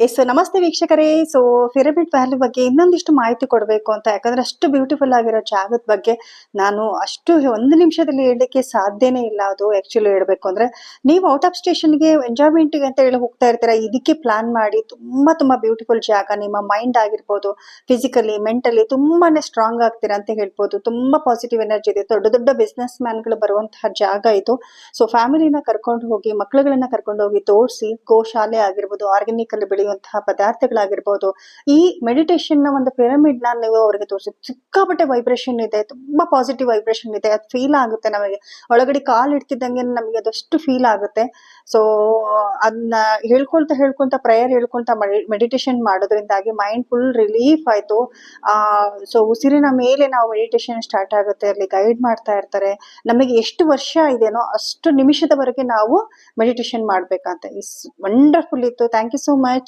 S ನಮಸ್ತೆ ವೀಕ್ಷಕರೇ. Pyramid valley ಬಗ್ಗೆ ಇನ್ನೊಂದಿಷ್ಟು ಮಾಹಿತಿ ಕೊಡಬೇಕು ಅಂತ, ಯಾಕಂದ್ರೆ ಅಷ್ಟು ಬ್ಯೂಟಿಫುಲ್ ಆಗಿರೋ ಜಾಗದ ಬಗ್ಗೆ ನಾನು ಅಷ್ಟು ಒಂದು ನಿಮಿಷದಲ್ಲಿ ಹೇಳಲಿಕ್ಕೆ ಸಾಧ್ಯನೇ ಇಲ್ಲ. ಅದು ಆಕ್ಚುಲಿ ಹೇಳ್ಬೇಕು ಅಂದ್ರೆ, ನೀವು ಔಟ್ ಆಫ್ ಸ್ಟೇಷನ್ಗೆ ಎಂಜಾಯ್ಮೆಂಟ್ಗೆ ಅಂತ ಹೇಳಿ ಹೋಗ್ತಾ ಇರ್ತೀರಾ, ಇದಕ್ಕೆ ಪ್ಲಾನ್ ಮಾಡಿ ತುಂಬಾ ತುಂಬಾ ಬ್ಯೂಟಿಫುಲ್ ಜಾಗ. ನಿಮ್ಮ ಮೈಂಡ್ ಆಗಿರ್ಬೋದು, ಫಿಸಿಕಲಿ ಮೆಂಟಲಿ ತುಂಬಾನೇ ಸ್ಟ್ರಾಂಗ್ ಆಗ್ತೀರಾ ಅಂತ ಹೇಳ್ಬೋದು. ತುಂಬಾ ಪಾಸಿಟಿವ್ ಎನರ್ಜಿ ಇದೆ. ದೊಡ್ಡ ದೊಡ್ಡ ಬಿಸ್ನೆಸ್ ಮ್ಯಾನ್ಗಳು ಬರುವಂತಹ ಜಾಗ ಇದು. ಫ್ಯಾಮಿಲಿನ ಕರ್ಕೊಂಡು ಹೋಗಿ, ಮಕ್ಕಳುಗಳನ್ನ ಕರ್ಕೊಂಡು ಹೋಗಿ ತೋರಿಸಿ, ಗೋಶಾಲೆ ಆಗಿರ್ಬೋದು, ಆರ್ಗ್ಯಾನಿಕ್ ಅಲ್ಲಿ ಬೆಳೆಯುವಂತಹ ಪದಾರ್ಥಗಳಾಗಿರ್ಬೋದು, ಈ ಮೆಡಿಟೇಷನ್ ನ ಒಂದು ಪಿರಮಿಡ್ ನ ನೀವು ಅವರಿಗೆ ತೋರಿಸಿ, ಸಿಕ್ಕಾಪಟ್ಟೆ ವೈಬ್ರೇಷನ್ ಇದೆ, ತುಂಬಾ ಪಾಸಿಟಿವ್ ವೈಬ್ರೇಷನ್ ಇದೆ. ಅದು ಫೀಲ್ ಆಗುತ್ತೆ ನಮಗೆ, ಒಳಗಡೆ ಕಾಲ್ ಇಡ್ತಿದ್ದಂಗೆ ನಮಗೆ ಅದಷ್ಟು ಫೀಲ್ ಆಗುತ್ತೆ. ಸೊ ಅದನ್ನ ಹೇಳ್ಕೊಂತ ಪ್ರೇಯರ್ ಹೇಳ್ಕೊಂತ ಮೆಡಿಟೇಷನ್ ಮಾಡೋದ್ರಿಂದಾಗಿ ಮೈಂಡ್ ಫುಲ್ ರಿಲೀಫ್ ಆಯ್ತು. ಉಸಿರಿನ ಮೇಲೆ ನಾವು ಮೆಡಿಟೇಷನ್ ಸ್ಟಾರ್ಟ್ ಆಗುತ್ತೆ, ಅಲ್ಲಿ ಗೈಡ್ ಮಾಡ್ತಾ ಇರ್ತಾರೆ. ನಮಗೆ ಎಷ್ಟು ವರ್ಷ ಇದೆನೋ ಅಷ್ಟು ನಿಮಿಷದವರೆಗೆ ನಾವು ಮೆಡಿಟೇಷನ್ ಮಾಡ್ಬೇಕಂತ. ಇಸ್ ವಂಡರ್ಫುಲ್ ಇತ್ತು. Thank you so much.